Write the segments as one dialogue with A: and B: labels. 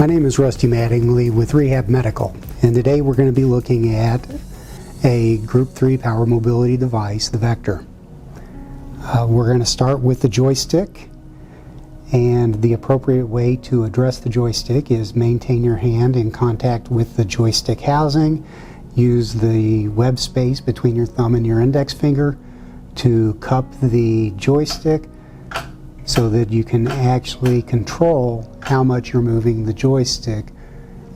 A: My name is Rusty Mattingly with Rehab Medical, and today we're going to be looking at a Group 3 power mobility device, the Vector. We're going to start with the joystick, and the appropriate way to address the joystick is maintain your hand in contact with the joystick housing. Use the web space between your thumb and your index finger to cup the joystick so that you can actually control how much you're moving the joystick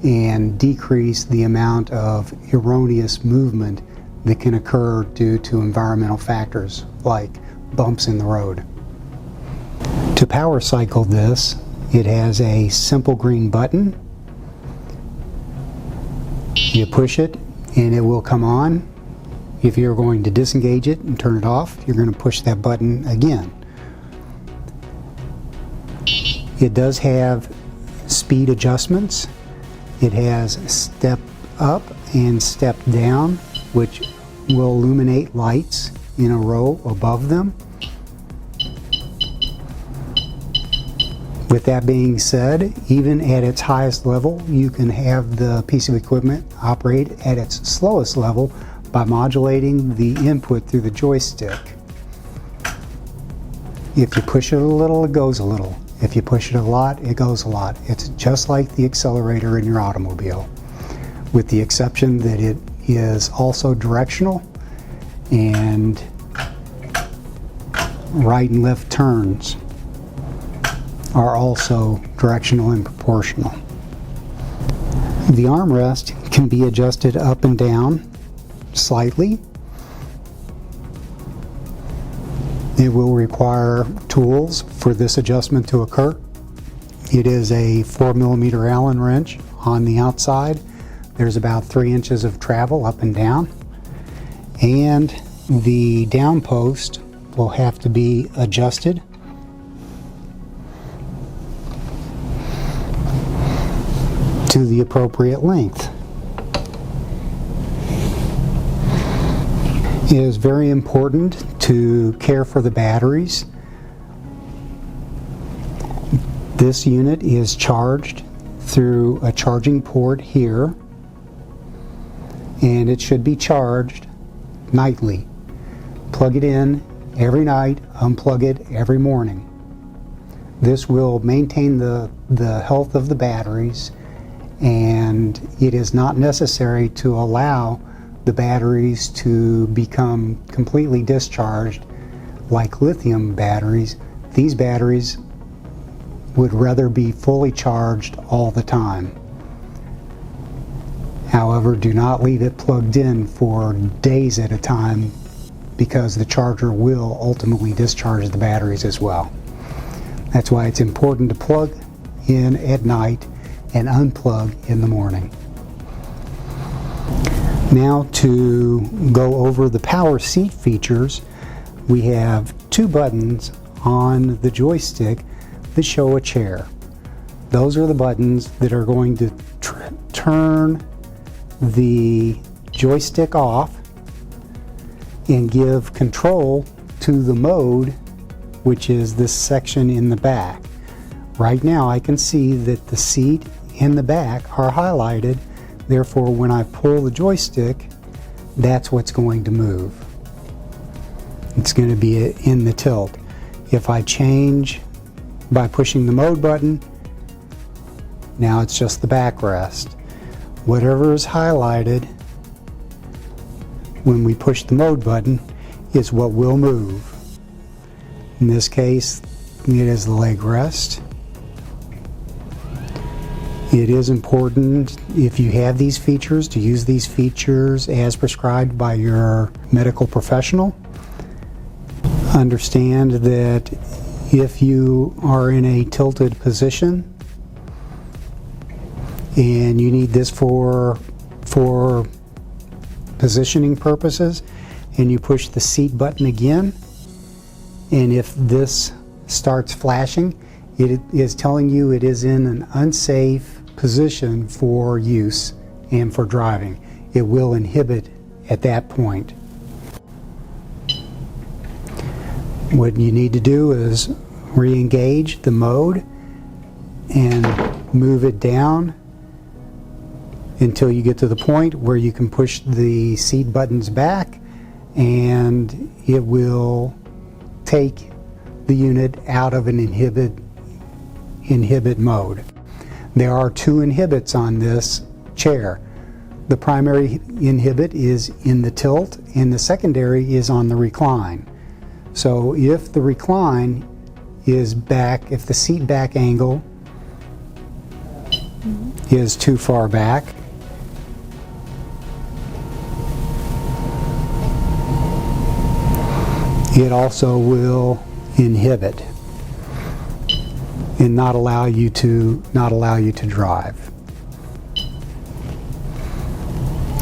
A: and decrease the amount of erroneous movement that can occur due to environmental factors like bumps in the road. To power cycle this, it has a simple green button. You push it and it will come on. If you're going to disengage it and turn it off, you're going to push that button again. It does have speed adjustments. It has step up and step down, which will illuminate lights in a row above them. With that being said, even at its highest level, you can have the piece of equipment operate at its slowest level by modulating the input through the joystick. If you push it a little, it goes a little. If you push it a lot, it goes a lot. It's just like the accelerator in your automobile, with the exception that it is also directional, and right and left turns are also directional and proportional. The armrest can be adjusted up and down slightly. It will require tools for this adjustment to occur. It is a 4mm Allen wrench on the outside. There's about 3 inches of travel up and down. And the down post will have to be adjusted. To the appropriate length. It is very important to care for the batteries. This unit is charged through a charging port here, and it should be charged nightly. Plug it in every night, unplug it every morning. This will maintain the health of the batteries, and it is not necessary to allow the batteries to become completely discharged like lithium batteries. These batteries would rather be fully charged all the time. However, do not leave it plugged in for days at a time, because the charger will ultimately discharge the batteries as well. That's why it's important to plug in at night and unplug in the morning. Now, to go over the power seat features, we have 2 buttons on the joystick that show a chair. Those are the buttons that are going to turn the joystick off and give control to the mode, which is this section in the back. Right now I can see that the seat and the back are highlighted. Therefore, when I pull the joystick, that's what's going to move. It's going to be in the tilt. If I change by pushing the mode button, now it's just the backrest. Whatever is highlighted when we push the mode button is what will move. In this case, it is the leg rest. It is important, if you have these features, to use these features as prescribed by your medical professional. Understand that if you are in a tilted position and you need this for positioning purposes, and you push the seat button again, and if this starts flashing, it is telling you it is in an unsafe position for use and for driving. It will inhibit at that point. What you need to do is re-engage the mode and move it down until you get to the point where you can push the seat buttons back, and it will take the unit out of an inhibit mode. There are two inhibits on this chair. The primary inhibit is in the tilt, and the secondary is on the recline. So if the recline is back, if the seat back angle is too far back, it also will inhibit and not allow you to drive.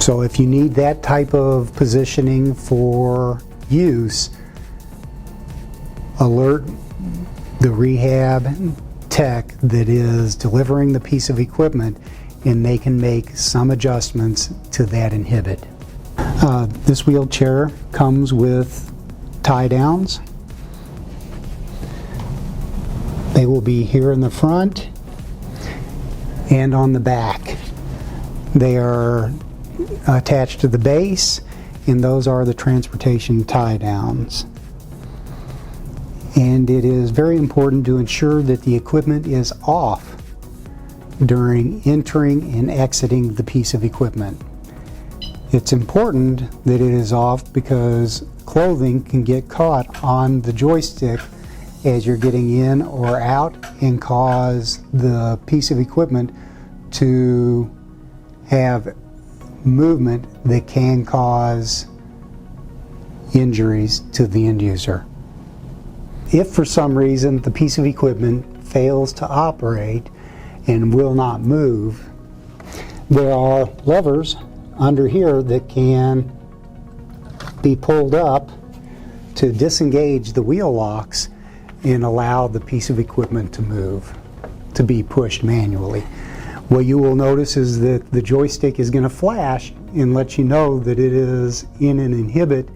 A: So if you need that type of positioning for use, alert the rehab tech that is delivering the piece of equipment, and they can make some adjustments to that inhibit. This wheelchair comes with tie downs. They will be here in the front and on the back. They are attached to the base, and those are the transportation tie downs. And it is very important to ensure that the equipment is off during entering and exiting the piece of equipment. It's important that it is off because clothing can get caught on the joystick as you're getting in or out and cause the piece of equipment to have movement that can cause injuries to the end user. If for some reason the piece of equipment fails to operate and will not move, there are levers under here that can be pulled up to disengage the wheel locks and allow the piece of equipment to move, to be pushed manually. What you will notice is that the joystick is going to flash and let you know that it is in an inhibit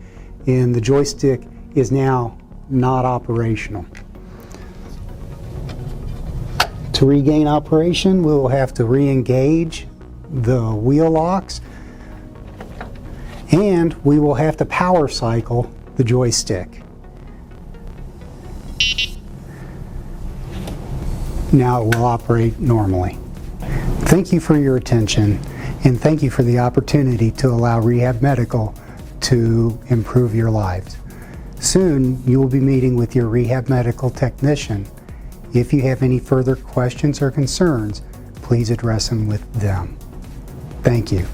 A: and the joystick is now not operational. To regain operation, we will have to re-engage the wheel locks, and we will have to power cycle the joystick. Now it will operate normally. Thank you for your attention, and thank you for the opportunity to allow Rehab Medical to improve your lives. Soon you will be meeting with your Rehab Medical technician. If you have any further questions or concerns, please address them with them. Thank you.